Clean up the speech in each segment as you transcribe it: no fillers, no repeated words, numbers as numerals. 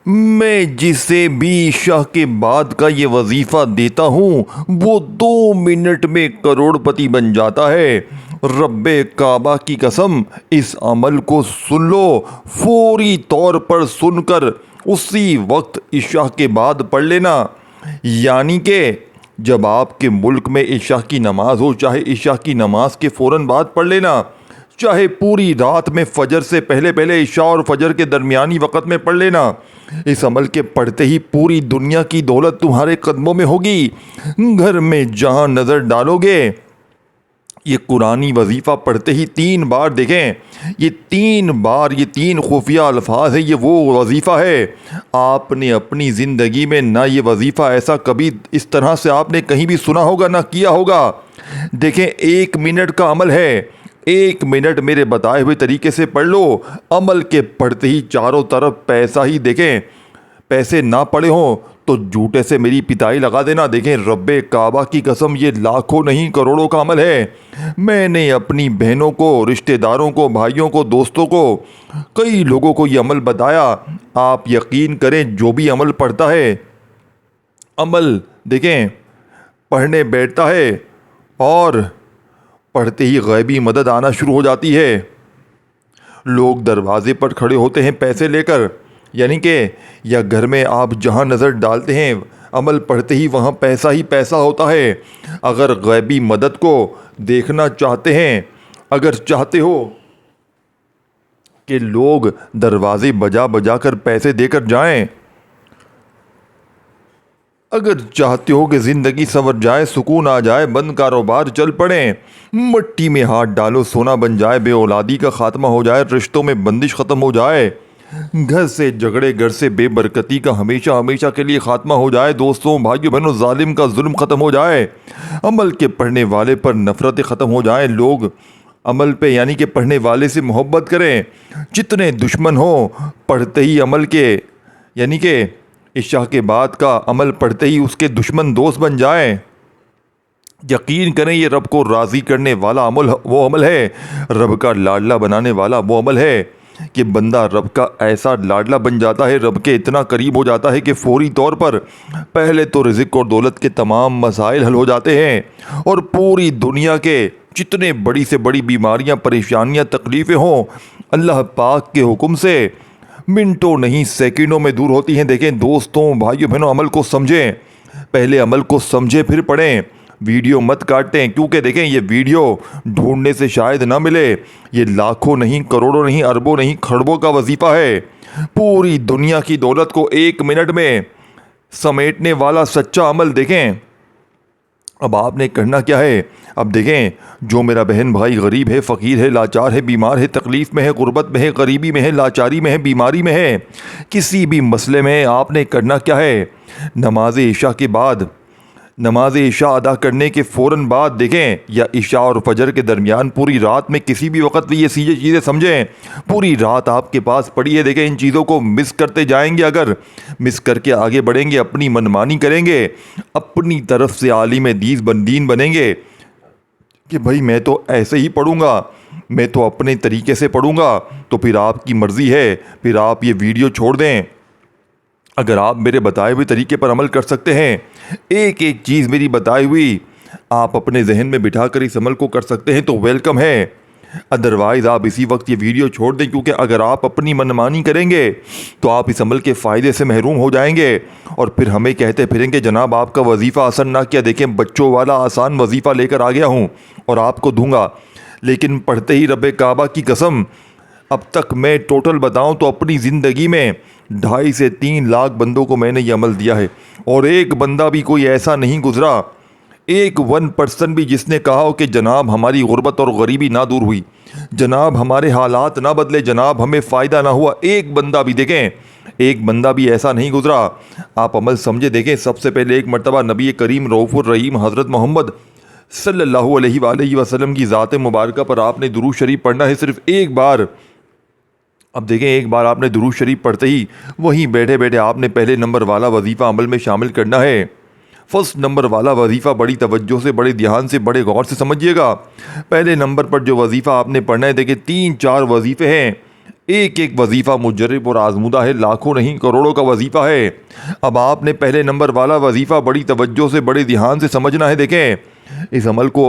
मैं जिसे भी इशा के बाद का ये वजीफ़ा देता हूँ वो 2 मिनट में करोड़पति बन जाता है। रब्बे काबा की कसम, इस अमल को सुन लो, फौरी तौर पर सुनकर उसी वक्त इशा के बाद पढ़ लेना। यानी कि जब आपके मुल्क में इशा की नमाज हो, चाहे इशा की नमाज के फ़ौरन बाद पढ़ लेना, चाहे पूरी रात में फजर से पहले पहले इशा और फजर के दरमियानी वक़्त में पढ़ लेना। इस अमल के पढ़ते ही पूरी दुनिया की दौलत तुम्हारे कदमों में होगी। घर में जहां नज़र डालोगे, ये कुरानी वजीफ़ा पढ़ते ही 3 बार देखें, ये 3 बार, ये 3 खुफिया अल्फाज है, ये वो वजीफ़ा है। आपने अपनी ज़िंदगी में ना ये वजीफ़ा ऐसा कभी इस तरह से आपने कहीं भी सुना होगा ना किया होगा। देखें, 1 मिनट का अमल है, 1 मिनट मेरे बताए हुए तरीके से पढ़ लो। अमल के पढ़ते ही चारों तरफ पैसा ही देखें। पैसे ना पड़े हों तो जूते से मेरी पिटाई लगा देना। देखें, रब्बे काबा की कसम, ये लाखों नहीं करोड़ों का अमल है। मैंने अपनी बहनों को, रिश्तेदारों को, भाइयों को, दोस्तों को, कई लोगों को ये अमल बताया। आप यकीन करें, जो भी अमल पढ़ता है, अमल देखें पढ़ने बैठता है और पढ़ते ही गैबी मदद आना शुरू हो जाती है। लोग दरवाजे पर खड़े होते हैं पैसे लेकर, यानी कि या घर में आप जहां नज़र डालते हैं, अमल पढ़ते ही वहां पैसा ही पैसा होता है। अगर गैबी मदद को देखना चाहते हैं, अगर चाहते हो कि लोग दरवाजे बजा बजा कर पैसे देकर जाएं, अगर चाहते हो कि ज़िंदगी संवर जाए, सुकून आ जाए, बंद कारोबार चल पड़े, मट्टी में हाथ डालो सोना बन जाए, बेऔलादी का खात्मा हो जाए, रिश्तों में बंदिश ख़त्म हो जाए, घर से झगड़े, घर से बेबरकती का हमेशा हमेशा के लिए खात्मा हो जाए, दोस्तों भाइयों बहनों जालिम का जुल्म ख़त्म हो जाए, अमल के पढ़ने वाले पर नफ़रतें ख़त्म हो जाएं, लोग अमल पे यानी कि पढ़ने वाले से मोहब्बत करें, जितने दुश्मन हो पढ़ते ही अमल के यानी कि इशा के बाद का अमल पढ़ते ही उसके दुश्मन दोस्त बन जाएं। यकीन करें, ये रब को राज़ी करने वाला अमल वो अमल है, रब का लाडला बनाने वाला वो अमल है कि बंदा रब का ऐसा लाडला बन जाता है, रब के इतना करीब हो जाता है कि फौरी तौर पर पहले तो रिज़्क़ और दौलत के तमाम मसाइल हल हो जाते हैं और पूरी दुनिया के जितने बड़ी से बड़ी बीमारियां, परेशानियां, तकलीफ़ें हों, अल्लाह पाक के हुक्म से मिनटों नहीं सेकंडों में दूर होती हैं। देखें दोस्तों, भाइयों बहनों, अमल को समझें, पहले अमल को समझें फिर पढ़ें। वीडियो मत काटें, क्योंकि देखें ये वीडियो ढूंढने से शायद ना मिले, ये लाखों नहीं, करोड़ों नहीं, अरबों नहीं, खरबों का वजीफ़ा है। पूरी दुनिया की दौलत को 1 मिनट में समेटने वाला सच्चा अमल। देखें, अब आपने करना क्या है। अब देखें, जो मेरा बहन भाई गरीब है, फ़कीर है, लाचार है, बीमार है, तकलीफ़ में है, गुर्बत में है, गरीबी में है, लाचारी में है, बीमारी में है, किसी भी मसले में, आपने करना क्या है, नमाज इशा के बाद, नमाज इशा अदा करने के फ़ौरन बाद देखें, या इशा और फजर के दरमियान पूरी रात में किसी भी वक्त भी ये चीज़ें समझें। पूरी रात आपके पास पड़ी है। देखें, इन चीज़ों को मिस करते जाएंगे, अगर मिस करके आगे बढ़ेंगे, अपनी मनमानी करेंगे, अपनी तरफ से आलिम दीन बनेंगे कि भाई मैं तो ऐसे ही पढ़ूँगा, मैं तो अपने तरीके से पढ़ूँगा, तो फिर आपकी मर्ज़ी है, फिर आप ये वीडियो छोड़ दें। अगर आप मेरे बताए हुए तरीके पर अमल कर सकते हैं, एक एक चीज़ मेरी बताई हुई आप अपने जहन में बिठा कर इस अमल को कर सकते हैं, तो वेलकम है। अदरवाइज़ आप इसी वक्त ये वीडियो छोड़ दें, क्योंकि अगर आप अपनी मनमानी करेंगे तो आप इस अमल के फ़ायदे से महरूम हो जाएंगे और फिर हमें कहते फिरेंगे जनाब आपका वजीफ़ा आसान ना किया। देखें, बच्चों वाला आसान वजीफ़ा लेकर आ गया हूँ और आपको दूंगा, लेकिन पढ़ते ही रब्बे काबा की कसम, अब तक मैं टोटल बताऊं तो अपनी ज़िंदगी में 2.5 से 3 लाख बंदों को मैंने ये अमल दिया है और एक बंदा भी कोई ऐसा नहीं गुजरा, एक 1% भी जिसने कहा हो कि जनाब हमारी गुर्बत और गरीबी ना दूर हुई, जनाब हमारे हालात ना बदले, जनाब हमें फ़ायदा ना हुआ, एक बंदा भी, देखें एक बंदा भी ऐसा नहीं गुजरा। आप अमल समझे। देखें, सबसे पहले एक मरतबा नबी करीम रऊफ़ुर रहीम हज़रत मोहम्मद सल्लल्लाहु अलैहि वसल्लम की ज़ात मुबारका पर आपने दुरूद शरीफ पढ़ना है, सिर्फ एक बार। अब देखें, एक बार आपने दुरूद शरीफ पढ़ते ही वहीं बैठे बैठे आपने पहले नंबर वाला वजीफ़ा अमल में शामिल करना है। फर्स्ट नंबर वाला वजीफ़ा बड़ी तवज्जो से, बड़े ध्यान से, बड़े गौर से समझिएगा। पहले नंबर पर जो वजीफ़ा आपने पढ़ना है, देखिए 3-4 वजीफ़े हैं। एक एक वजीफ़ा मुजर्रब और आजमुदा है, लाखों नहीं करोड़ों का वजीफ़ा है। अब आपने पहले नंबर वाला वजीफ़ा बड़ी तवज्जो से, बड़े ध्यान से समझना है। देखें, इस अमल को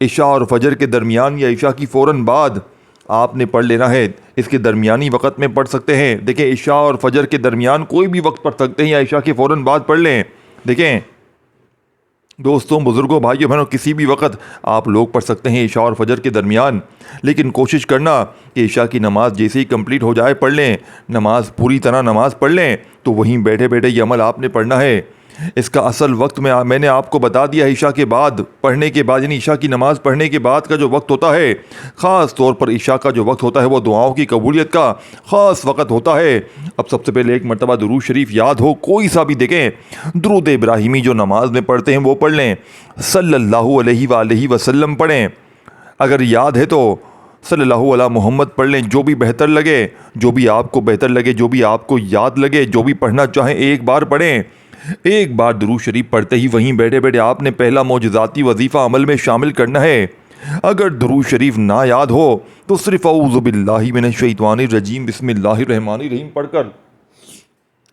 इशा और फजर के दरमियान या इशा की फ़ौरन बाद आपने पढ़ लेना है। इसके दरमियानी वक़्त में पढ़ सकते हैं। देखें, इशा और फजर के दरमियान कोई भी वक्त पढ़ सकते हैं या इशा के फ़ौरन बाद पढ़ लें। देखें दोस्तों, बुज़ुर्गों, भाइयों बहनों, किसी भी वक्त आप लोग पढ़ सकते हैं इशा और फजर के दरमियान, लेकिन कोशिश करना कि इशा की नमाज़ जैसे ही कंप्लीट हो जाए पढ़ लें। नमाज पूरी तरह नमाज पढ़ लें तो वहीं बैठे बैठे ये अमल आपने पढ़ना है। इसका असल वक्त मैंने आपको बता दिया है। इशा के बाद पढ़ने के बाद, यानी इशा की नमाज़ पढ़ने के बाद का जो वक्त होता है, ख़ास तौर पर इशा का जो वक्त होता है वो दुआओं की कबूलियत का ख़ास वक्त होता है। अब सबसे पहले एक मरतबा दुरूद शरीफ याद हो, कोई सा भी देखें, दुरूद इब्राहिमी जो नमाज में पढ़ते हैं वो पढ़ लें। सल्लल्लाहु अलैहि वसल्लम पढ़ें। अगर याद है तो सल्लल्लाहु अला मोहम्मद पढ़ लें। जो भी बेहतर लगे, जो भी आपको बेहतर लगे, जो भी आपको याद लगे, जो भी पढ़ना चाहें एक बार पढ़ें। एक बार दुरूद शरीफ पढ़ते ही वहीं बैठे बैठे आपने पहला मौजज़ाती वजीफ़ा अमल में शामिल करना है। अगर दुरूद शरीफ ना याद हो तो सिर्फ औज़ु बिल्लाहि मिनश शैतानिर रजीम बिस्मिल्लाहिर रहमानिर रहीम पढ़कर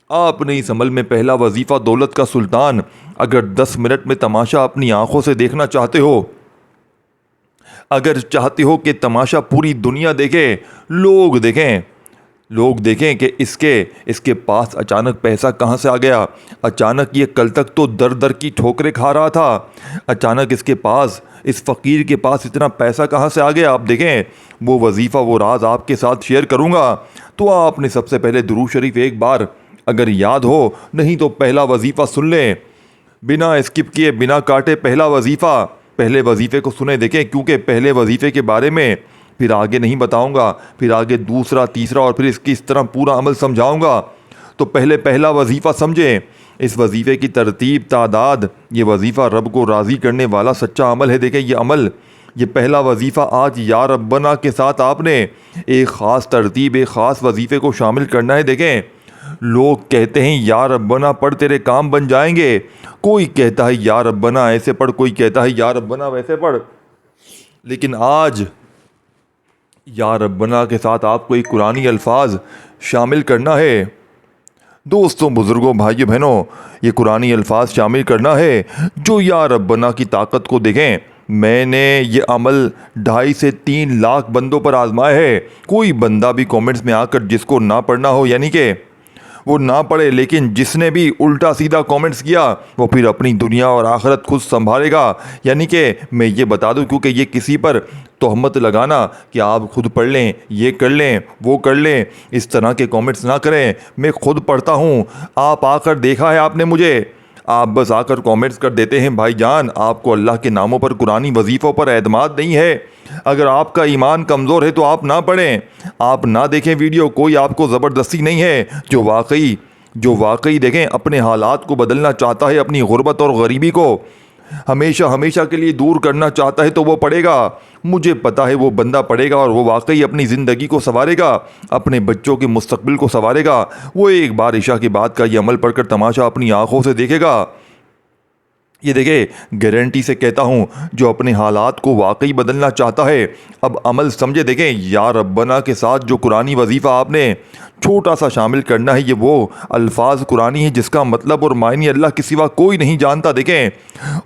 आपने इस अमल में पहला वजीफ़ा दौलत का सुल्तान, अगर 10 मिनट में तमाशा अपनी आंखों से देखना चाहते हो, अगर चाहते हो कि तमाशा पूरी दुनिया देखे, लोग देखें कि इसके पास अचानक पैसा कहाँ से आ गया, अचानक ये कल तक तो दर दर की ठोकरें खा रहा था, अचानक इसके पास, इस फ़कीर के पास इतना पैसा कहाँ से आ गया। आप देखें, वो वजीफ़ा, वो राज आपके साथ शेयर करूँगा। तो आपने सबसे पहले दुरूद शरीफ एक बार अगर याद हो, नहीं तो पहला वजीफ़ा सुन लें, बिना स्किप किए, बिना काटे पहला वजीफ़ा, पहले वजीफ़े को सुने। देखें, क्योंकि पहले वजीफ़े के बारे में फिर आगे नहीं बताऊंगा, फिर आगे दूसरा, तीसरा और फिर इसकी इस तरह पूरा अमल समझाऊंगा। तो पहले पहला वजीफ़ा समझें। इस वजीफ़े की तरतीब, तादाद, ये वजीफ़ा रब को राज़ी करने वाला सच्चा अमल है। देखें, ये अमल, ये पहला वजीफ़ा आज या रब्बना के साथ आपने एक ख़ास तरतीब, एक ख़ास वजीफ़े को शामिल करना है। देखें, लोग कहते हैं या रब्बना पढ़ तेरे काम बन जाएंगे, कोई कहता है या रब्बना ऐसे पढ़, कोई कहता है या रब्बना वैसे पढ़, लेकिन आज या रब्बना के साथ आपको एक कुरानी अल्फाज शामिल करना है। दोस्तों, बुज़ुर्गों, भाइयों बहनों, ये कुरानी अल्फाज शामिल करना है जो या रब्बना की ताकत को देखें। मैंने ये अमल 2.5 से 3 लाख बंदों पर आजमाया है। कोई बंदा भी कमेंट्स में आकर जिसको ना पढ़ना हो, यानी कि वो ना पढ़े, लेकिन जिसने भी उल्टा सीधा कमेंट्स किया वो फिर अपनी दुनिया और आखिरत खुद संभालेगा। यानी कि मैं ये बता दूं, क्योंकि ये किसी पर तोहमत लगाना कि आप खुद पढ़ लें, ये कर लें, वो कर लें, इस तरह के कमेंट्स ना करें। मैं खुद पढ़ता हूँ, आप आकर देखा है आपने मुझे, आप बस आकर कमेंट्स कर देते हैं। भाईजान, आपको अल्लाह के नामों पर, कुरानी वजीफ़ों पर एतमाद नहीं है। अगर आपका ईमान कमज़ोर है तो आप ना पढ़ें, आप ना देखें वीडियो, कोई आपको ज़बरदस्ती नहीं है। जो वाकई देखें अपने हालात को बदलना चाहता है, अपनी गुर्बत और गरीबी को हमेशा हमेशा के लिए दूर करना चाहता है, तो वो पढ़ेगा। मुझे पता है वो बंदा पढ़ेगा और वो वाकई अपनी ज़िंदगी को संवारेगा, अपने बच्चों के मुस्तकबिल को संवारेगा। वो एक बार इशा के बाद का ये अमल पढ़कर तमाशा अपनी आंखों से देखेगा। ये देखिए, गारंटी से कहता हूँ, जो अपने हालात को वाकई बदलना चाहता है, अब अमल समझे। देखें, या रब्बना के साथ जो कुरानी वजीफ़ा आपने छोटा सा शामिल करना है, ये वो अल्फाज कुरानी है जिसका मतलब और मायने अल्लाह के सिवा कोई नहीं जानता। देखें,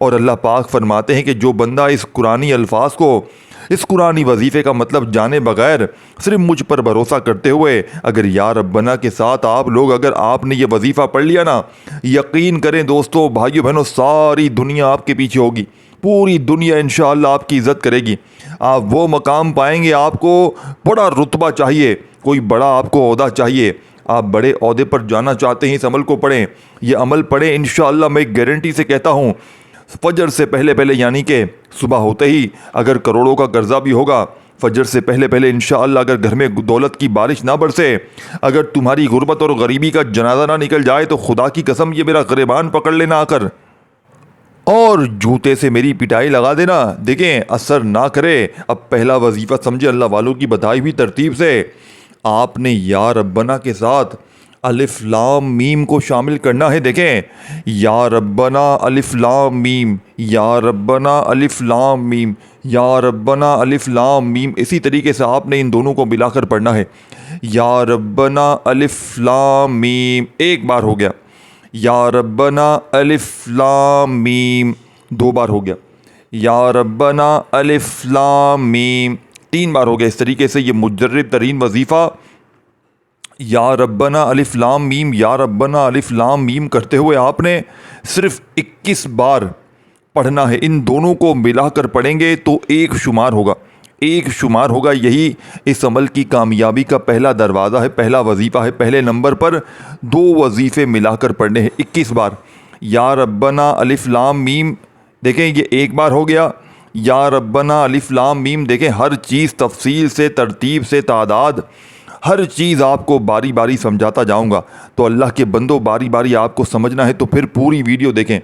और अल्लाह पाक फरमाते हैं कि जो बंदा इस कुरानी अल्फाज को, इस कुरानी वजीफ़े का मतलब जाने बगैर सिर्फ मुझ पर भरोसा करते हुए अगर या रब्बना के साथ आप लोग, अगर आपने ये वजीफ़ा पढ़ लिया ना, यकीन करें दोस्तों, भाइयों बहनों, सारी दुनिया आपके पीछे होगी। पूरी दुनिया इंशाअल्लाह आपकी इज़्ज़त करेगी। आप वो मकाम पाएंगे, आपको बड़ा रुतबा चाहिए, कोई बड़ा आपको ओहदा चाहिए, आप बड़े ओहदे पर जाना चाहते हैं, इस अमल को पढ़ें, ये अमल पढ़ें। इंशाअल्लाह मैं गारंटी से कहता हूँ, फजर से पहले पहले, यानी कि सुबह होते ही, अगर करोड़ों का कर्जा भी होगा, फजर से पहले पहले इंशाअल्लाह, अगर घर में दौलत की बारिश ना बरसे, अगर तुम्हारी गुर्बत और गरीबी का जनाजा ना निकल जाए, तो खुदा की कसम ये मेरा गिरबान पकड़ लेना आकर और जूते से मेरी पिटाई लगा देना। देखें, असर ना करे। अब पहला वजीफ़ा समझे अल्लाह वालों की बताई हुई तरतीब से। आपने या रब्बना के साथ अलिफ लाम मीम को शामिल करना है। देखें, या रब्बना अलिफ लाम मीम, या रब्बना अलिफ लाम मीम, या रब्बना अलिफ लाम मीम। इसी तरीके से आपने इन दोनों को मिलाकर पढ़ना है। या रब्बना अलिफ लाम मीम, एक बार हो गया। या रब्बना अलिफ लाम मीम, दो बार हो गया। या रब्बना अलिफ लाम मीम, तीन बार हो गया। इस तरीके से ये मुजर्रद तरीन वजीफ़ा या रब्बना अलिफ लाम मीम, या रब्बना अलिफ लाम मीम करते हुए आपने सिर्फ 21 बार पढ़ना है। इन दोनों को मिलाकर पढ़ेंगे तो एक शुमार होगा, एक शुमार होगा। यही इस अमल की कामयाबी का पहला दरवाज़ा है, पहला वजीफ़ा है। पहले नंबर पर दो वजीफ़े मिलाकर पढ़ने हैं 21 बार। या रब्बना अलिफ लाम मीम, देखें ये एक बार हो गया। या रब्बना अलिफ लाम मीम, देखें हर चीज़ तफसील से, तरतीब से, तादाद, हर चीज़ आपको बारी बारी समझाता जाऊंगा। तो अल्लाह के बंदो, बारी बारी आपको समझना है तो फिर पूरी वीडियो देखें।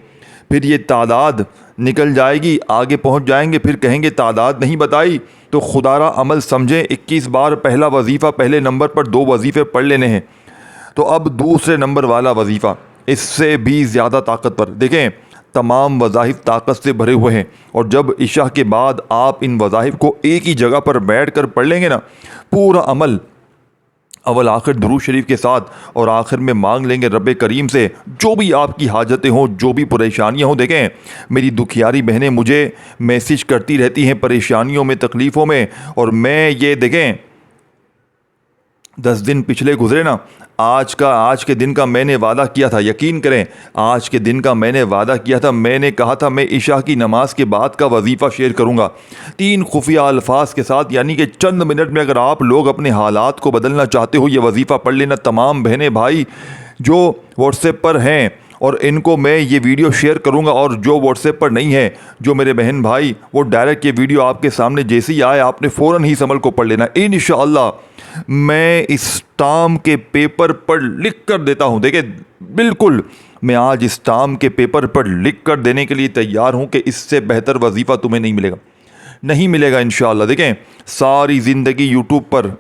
फिर ये तादाद निकल जाएगी, आगे पहुंच जाएंगे, फिर कहेंगे तादाद नहीं बताई। तो खुदारा अमल समझें, 21 बार पहला वजीफ़ा, पहले नंबर पर दो वजीफ़े पढ़ लेने हैं। तो अब दूसरे नंबर वाला वजीफ़ा इससे भी ज़्यादा ताकतवर। देखें तमाम वज़ाइफ ताकत से भरे हुए हैं, और जब इशा के बाद आप इन वज़ाइफ को एक ही जगह पर बैठ कर पढ़ लेंगे ना, पूरा अमल अव्वल आखिर दुरूद शरीफ के साथ, और आखिर में मांग लेंगे रब्बे करीम से जो भी आपकी हाजतें हों, जो भी परेशानियां हों। देखें मेरी दुखियारी बहनें मुझे मैसेज करती रहती हैं परेशानियों में, तकलीफ़ों में, और मैं ये देखें 10 दिन पिछले गुजरे ना, आज के दिन का मैंने वादा किया था, यकीन करें आज के दिन का मैंने वादा किया था। मैंने कहा था मैं इशा की नमाज के बाद का वजीफ़ा शेयर करूंगा 3 खुफिया अल्फाज के साथ, यानी कि चंद मिनट में अगर आप लोग अपने हालात को बदलना चाहते हो, ये वजीफ़ा पढ़ लेना। तमाम बहनें भाई जो व्हाट्सएप पर हैं, और इनको मैं ये वीडियो शेयर करूंगा, और जो व्हाट्सएप पर नहीं है, जो मेरे बहन भाई, वो डायरेक्ट ये वीडियो आपके सामने जैसे ही आए आपने फ़ौरन ही इस अमल को पढ़ लेना। इंशाअल्लाह मैं इस टार्म के पेपर पर लिख कर देता हूँ। देखिए बिल्कुल मैं आज इस टार्म के पेपर पर लिख कर देने के लिए तैयार हूँ कि इससे बेहतर वजीफ़ा तुम्हें नहीं मिलेगा, नहीं मिलेगा इंशाअल्लाह। देखें सारी ज़िंदगी यूट्यूब पर,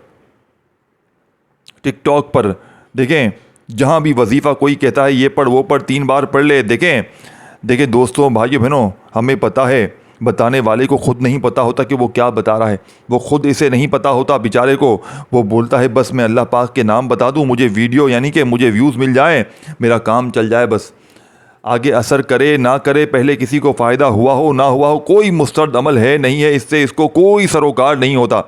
टिकटॉक पर, देखें जहाँ भी वजीफ़ा कोई कहता है ये पढ़ वो पढ़, 3 बार पढ़ ले। देखें दोस्तों भाइयों बहनों, हमें पता है बताने वाले को खुद नहीं पता होता कि वो क्या बता रहा है, वो खुद इसे नहीं पता होता बेचारे को। वो बोलता है बस मैं अल्लाह पाक के नाम बता दूं, मुझे वीडियो यानी कि मुझे व्यूज़ मिल जाए, मेरा काम चल जाए, बस आगे असर करे ना करे, पहले किसी को फ़ायदा हुआ हो ना हुआ हो, कोई मुस्तरद अमल है नहीं है, इससे इसको कोई सरोकार नहीं होता।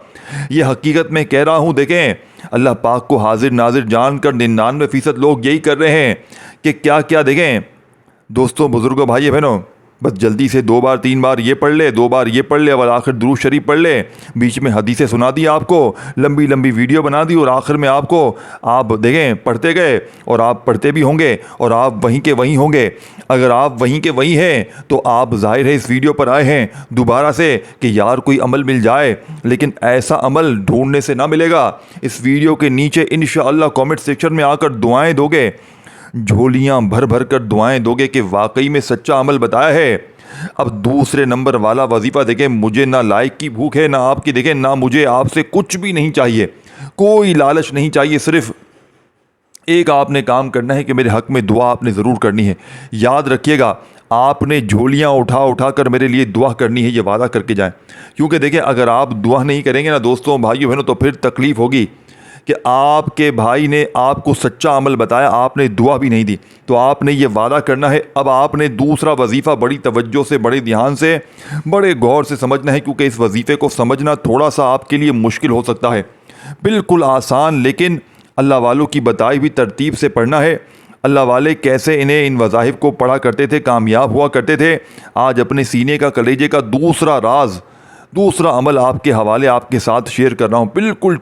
ये हकीकत में कह रहा हूँ। देखें अल्लाह पाक को हाजिर नाजिर जानकर 99% लोग यही कर रहे हैं कि क्या क्या। देखें दोस्तों बुज़ुर्गों भाई बहनों, बस जल्दी से 2 बार 3 बार ये पढ़ ले, 2 बार ये पढ़ ले, और आखिर दुरूद शरीफ पढ़ ले, बीच में हदीसें सुना दी आपको, लंबी लंबी वीडियो बना दी, और आखिर में आपको आप देखें पढ़ते गए, और आप पढ़ते भी होंगे, और आप वहीं के वहीं होंगे। अगर आप वहीं के वहीं हैं तो आप ज़ाहिर है इस वीडियो पर आए हैं दोबारा से कि यार कोई अमल मिल जाए, लेकिन ऐसा अमल ढूंढने से ना मिलेगा। इस वीडियो के नीचे इंशाअल्लाह कमेंट सेक्शन में आकर दुआएं दोगे, झोलियां भर भर कर दुआएं दोगे कि वाकई में सच्चा अमल बताया है। अब दूसरे नंबर वाला वजीफ़ा देखें, मुझे ना लाइक की भूख है ना आपकी, देखें ना मुझे आपसे कुछ भी नहीं चाहिए, कोई लालच नहीं चाहिए। सिर्फ एक आपने काम करना है कि मेरे हक़ में दुआ आपने ज़रूर करनी है। याद रखिएगा आपने झोलियां उठा उठा कर मेरे लिए दुआ करनी है, ये वादा करके जाएं। क्योंकि देखें अगर आप दुआ नहीं करेंगे ना दोस्तों भाइयों बहनों, तो फिर तकलीफ़ होगी कि आपके भाई ने आपको सच्चा अमल बताया, आपने दुआ भी नहीं दी। तो आपने ये वादा करना है। अब आपने दूसरा वजीफ़ा बड़ी तवज्जो से, बड़े ध्यान से, बड़े गौर से समझना है, क्योंकि इस वजीफ़े को समझना थोड़ा सा आपके लिए मुश्किल हो सकता है। बिल्कुल आसान, लेकिन अल्लाह वालों की बताई हुई तरतीब से पढ़ना है। अल्लाह वाले कैसे इन्हें इन वज़ाइफ को पढ़ा करते थे, कामयाब हुआ करते थे। आज अपने सीने का कलेजे का दूसरा राज, दूसरा अमल आपके हवाले आपके साथ शेयर कर रहा हूँ। बिल्कुल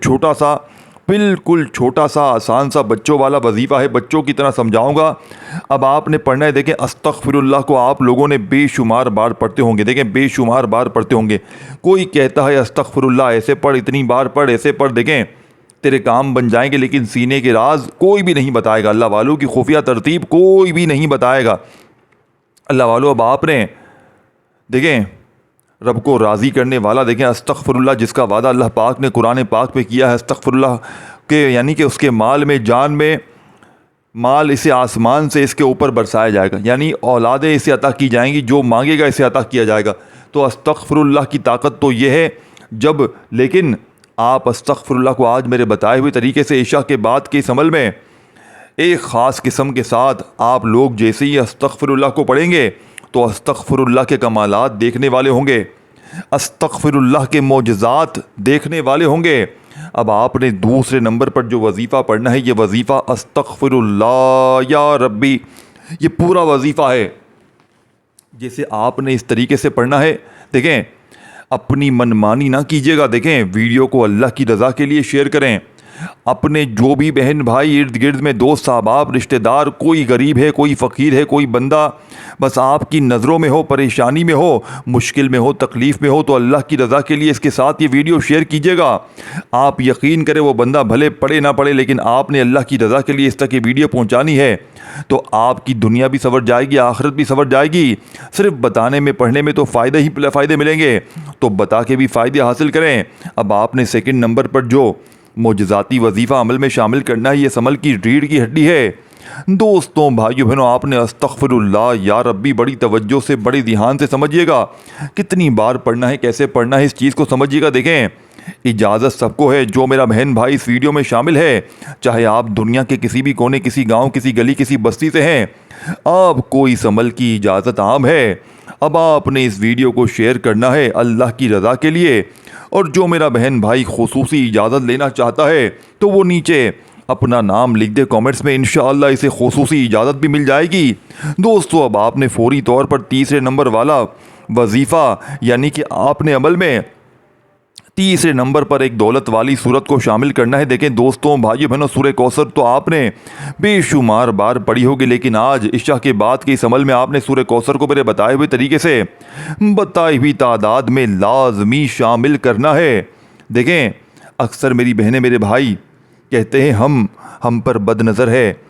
छोटा सा आसान सा बच्चों वाला वजीफ़ा है, बच्चों की तरह समझाऊंगा। अब आपने पढ़ना है। देखें अस्तग़फिरुल्लाह को आप लोगों ने बेशुमार बार पढ़ते होंगे, देखें बेशुमार बार पढ़ते होंगे। कोई कहता है अस्तग़फिरुल्लाह ऐसे पढ़, इतनी बार पढ़, ऐसे पढ़, देखें तेरे काम बन जाएंगे, लेकिन सीने के राज कोई भी नहीं बताएगा। अल्लाह वालों की खुफिया तरतीब कोई भी नहीं बताएगा। अल्लाह वालों अब आपने देखें रब को राज़ी करने वाला, देखें अस्तग़फिरुल्लाह जिसका वादा अल्लाह पाक ने कुरान पाक में किया है, अस्तग़फिरुल्लाह के यानी कि उसके माल में, जान में, माल इसे आसमान से इसके ऊपर बरसाया जाएगा, यानी औलादें इसे अता की जाएंगी, जो मांगेगा इसे अता किया जाएगा। तो अस्तगफिरुल्लाह की ताकत तो ये है जब, लेकिन आप अस्तगफिरुल्लाह को आज मेरे बताए हुए तरीके से इशा के बाद के इस अमल में एक ख़ास किस्म के साथ आप लोग जैसे ही अस्तगफिरुल्लाह को पढ़ेंगे तो अस्तगफिरुल्लाह के कमालात देखने वाले होंगे, अस्तगफिरुल्लाह के मोजज़ात देखने वाले होंगे। अब आपने दूसरे नंबर पर जो वजीफ़ा पढ़ना है, ये वजीफ़ा अस्तगफिरुल्लाह या रब्बी, ये पूरा वजीफ़ा है। जैसे आपने इस तरीके से पढ़ना है, देखें अपनी मनमानी ना कीजिएगा। देखें वीडियो को अल्लाह की रज़ा के लिए शेयर करें। अपने जो भी बहन भाई इर्द गिर्द में दोस्त अहबाब रिश्तेदार, कोई गरीब है, कोई फ़कीर है, कोई बंदा बस आपकी नज़रों में हो, परेशानी में हो, मुश्किल में हो, तकलीफ़ में हो, तो अल्लाह की रज़ा के लिए इसके साथ ये वीडियो शेयर कीजिएगा। आप यकीन करें वो बंदा भले पढ़े ना पढ़े, लेकिन आपने अल्लाह की रज़ा के लिए इस तक ये वीडियो पहुँचानी है तो आपकी दुनिया भी संवर जाएगी, आखिरत भी संवर जाएगी। सिर्फ बताने में पढ़ने में तो फ़ायदे ही फ़ायदे मिलेंगे, तो बता के भी फ़ायदे हासिल करें। अब आपने सेकंड नंबर पर जो मोजज़ाती वजीफ़ा अमल में शामिल करना है, ये इस अमल की रीढ़ की हड्डी है। दोस्तों भाइयों बहनों, आपने अस्तगफिरुल्लाह या रब्बी बड़ी तवज्जो से, बड़े ध्यान से समझिएगा। कितनी बार पढ़ना है, कैसे पढ़ना है, इस चीज़ को समझिएगा। देखें इजाज़त सबको है। जो मेरा बहन भाई इस वीडियो में शामिल है, चाहे आप दुनिया के किसी भी कोने, किसी गांव, किसी गली, किसी बस्ती से हैं, आपको इस अमल की इजाज़त आम है। अब आपने इस वीडियो को शेयर करना है अल्लाह की रज़ा के लिए। और जो मेरा बहन भाई खुसूसी इजाज़त लेना चाहता है तो वो नीचे अपना नाम लिख दे कमेंट्स में, इंशाअल्लाह इसे खुसूसी इजाज़त भी मिल जाएगी। दोस्तों अब आपने फौरी तौर पर तीसरे नंबर वाला वजीफ़ा, यानी कि आपने अमल में तीसरे नंबर पर एक दौलत वाली सूरत को शामिल करना है। देखें दोस्तों भाइयों बहनों, सूरह कौसर तो आपने बेशुमार बार पढ़ी होगी, लेकिन आज इशा के बाद के इस अमल में आपने सूरह कौसर को मेरे बताए हुए तरीके से बताई हुई तादाद में लाजमी शामिल करना है। देखें अक्सर मेरी बहनें, मेरे भाई कहते हैं हम पर बदनज़र है,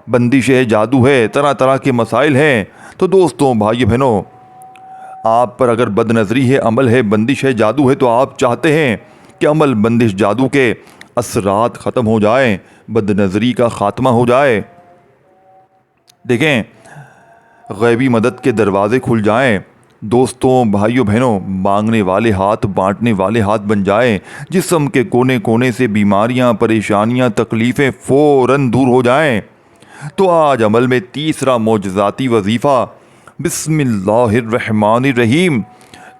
बंदिश है, जादू है, तरह तरह के मसाइल हैं। तो दोस्तों भाइयों बहनों, आप पर अगर बदनज़री है, अमल है, बंदिश है, जादू है, तो आप चाहते हैं कि अमल, बंदिश, जादू के असरात ख़त्म हो जाएं, बदनज़री का ख़ात्मा हो जाए। देखें गैबी मदद के दरवाज़े खुल जाएं। दोस्तों भाइयों बहनों, मांगने वाले हाथ बांटने वाले हाथ बन जाएं। जिस्म के कोने कोने से बीमारियां, परेशानियां, तकलीफ़ें फ़ौरन दूर हो जाएं। तो आज अमल में तीसरा मोजज़ाती वजीफ़ा बिस्मिल्लाहिर्रहमानिर्रहीम,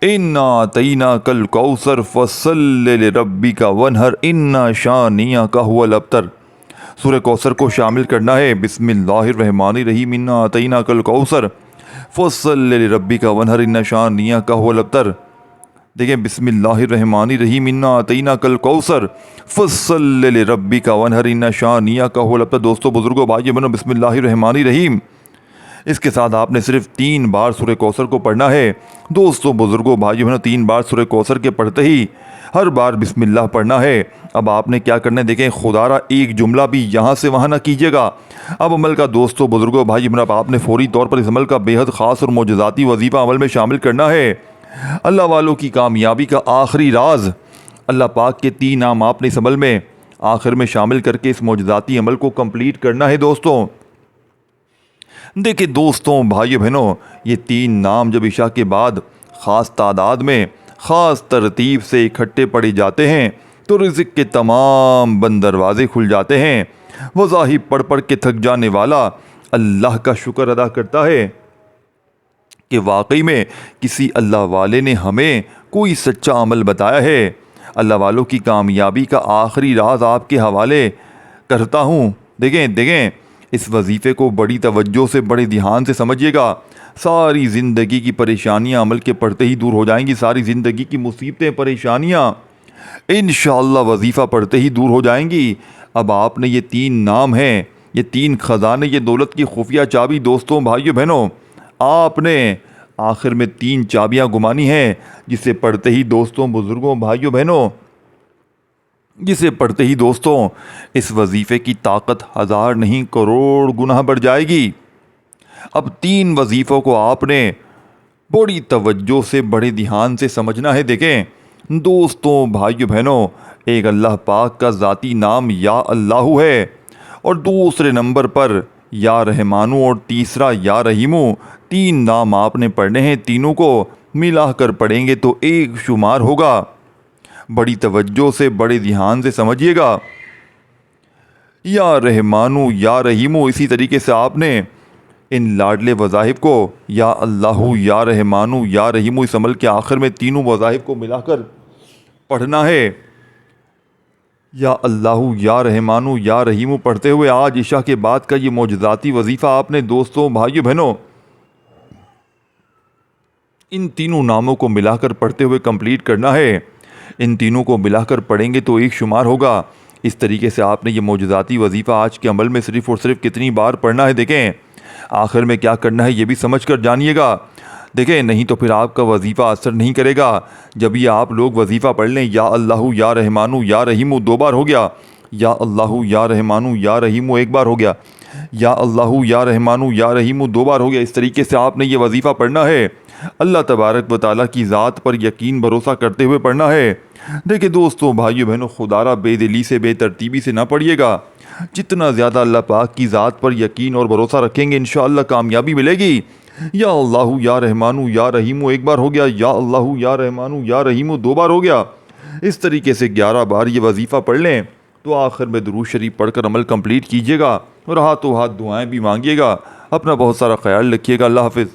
इन्ना तईना कल कौसर फसल्लि लिरब्बिका वनहर इन्ना शानियका हुवल अब्तर। सूरह कौसर को शामिल करना है। बिस्मिल्लाहिर्रहमानिर्रहीम, इन्ना तईना कल कौसर फसल्लि लिरब्बिका वनहर इन्ना शानियका हुवल अब्तर। देखें बिस्मिल्लाहिर्रहमानिर्रहीम, इन्ना तईना कल कौसर फसल्लि लिरब्बिका वनहर इन्ना शानियका हुवल अब्तर। दोस्तों बुजुर्गों भाइयों बहनों, बिस्मिल्लाहिर्रहमानिर्रहीम, इसके साथ आपने सिर्फ 3 बार सूरह कौसर को पढ़ना है। दोस्तों बुजुर्गों भाइयों बहनों, 3 बार सूरह कौसर के पढ़ते ही हर बार बिस्मिल्लाह पढ़ना है। अब आपने क्या करना है, देखें खुदारा एक जुमला भी यहाँ से वहाँ ना कीजिएगा। अब अमल का दोस्तों बुजुर्गों भाइयों बहनों, आपने फौरी तौर पर इस अमल का बेहद ख़ास और मोजज़ाती वजीफ़ा अमल में शामिल करना है। अल्लाह वालों की कामयाबी का आखिरी राज, अल्लाह पाक के 3 नाम आपने इस अमल में आखिर में शामिल करके इस मोजज़ाती अमल को कंप्लीट करना है। दोस्तों देखिए दोस्तों भाइयों बहनों, ये 3 नाम जब इशा के बाद ख़ास तादाद में ख़ास तरतीब से इकट्ठे पढ़े जाते हैं तो रिज़्क़ के तमाम बंद दरवाज़े खुल जाते हैं। वज़ाहिब पढ़ पढ़ के थक जाने वाला अल्लाह का शुक्र अदा करता है कि वाकई में किसी अल्लाह वाले ने हमें कोई सच्चा अमल बताया है। अल्लाह वालों की कामयाबी का आखिरी राज आपके हवाले करता हूँ। देखें इस वजीफ़े को बड़ी तवज्जो से, बड़े ध्यान से समझिएगा। सारी ज़िंदगी की परेशानियाँ अमल के पढ़ते ही दूर हो जाएंगी। सारी ज़िंदगी की मुसीबतें, परेशानियाँ इंशाअल्लाह वजीफ़ा पढ़ते ही दूर हो जाएंगी। अब आपने ये 3 नाम हैं, ये 3 ख़जाने, ये दौलत की खुफिया चाबी, दोस्तों भाइयों बहनों, आपने आखिर में 3 चाबियाँ घुमानी हैं, जिसे पढ़ते ही दोस्तों बुज़ुर्गों भाइयों बहनों, जिसे पढ़ते ही दोस्तों इस वजीफ़े की ताकत 1000 नहीं करोड़ गुना बढ़ जाएगी। अब 3 वजीफ़ों को आपने बड़ी तवज्जो से, बड़े ध्यान से समझना है। देखें दोस्तों भाइयों बहनों, एक अल्लाह पाक का ज़ाती नाम या अल्लाहु है, और दूसरे नंबर पर या रहमानु और तीसरा या रहीमु। 3 नाम आपने पढ़ने हैं, तीनों को मिलाकर पढ़ेंगे तो एक शुमार होगा। बड़ी तवज्जो से, बड़े ध्यान से समझिएगा। या रहमानु या रहीमु, इसी तरीके से आपने इन लाडले वज़ाहिब को या अल्लाहु या रहमानु या रहीमु इस अमल के आखिर में तीनों वज़ाहिब को मिलाकर पढ़ना है। या अल्लाहु या रहमानु या रहीमु पढ़ते हुए आज इशा के बाद का ये मौजज़ाती वजीफ़ा आपने दोस्तों, भाइयों, बहनों, इन तीनों नामों को मिलाकर पढ़ते हुए कंप्लीट करना है। इन तीनों को मिलाकर पढ़ेंगे तो एक शुमार होगा। इस तरीके से आपने ये मौजज़ाती वजीफ़ा आज के अमल में सिर्फ़ और सिर्फ कितनी बार पढ़ना है, देखें आखिर में क्या करना है ये भी समझ कर जानिएगा। देखें नहीं तो फिर आपका वजीफ़ा असर नहीं करेगा। जब ये आप लोग वजीफ़ा पढ़ लें, या अल्लाहु या रहमानु या रहीमु 2 बार हो गया, या अल्लाहु या रहमानु या रहीमु 1 बार हो गया, या अल्लाहु या रहमानु या रहीमु 2 बार हो गया। इस तरीके से आपने ये वजीफ़ा पढ़ना है। अल्लाह तबारक व तआला की ज़ात पर यकीन भरोसा करते हुए पढ़ना है। देखिए दोस्तों, भाइयों, बहनों, खुदारा बेदिली से, बेतरतीबी से ना पढ़िएगा। जितना ज़्यादा अल्लाह पाक की ज़ात पर यकीन और भरोसा रखेंगे इंशाअल्लाह कामयाबी मिलेगी। या अल्लाहु या रहमानु या रहीमु 1 बार हो गया, या अल्लाहु या रहमानु या रहीमु 2 बार हो गया। इस तरीके से 11 बार ये वजीफ़ा पढ़ लें तो आखिर में दुरूद शरीफ पढ़कर अमल कंप्लीट कीजिएगा और हाथों हाथ दुआएं भी मांगिएगा। अपना बहुत सारा ख्याल रखिएगा। अल्लाह हाफ़िज़।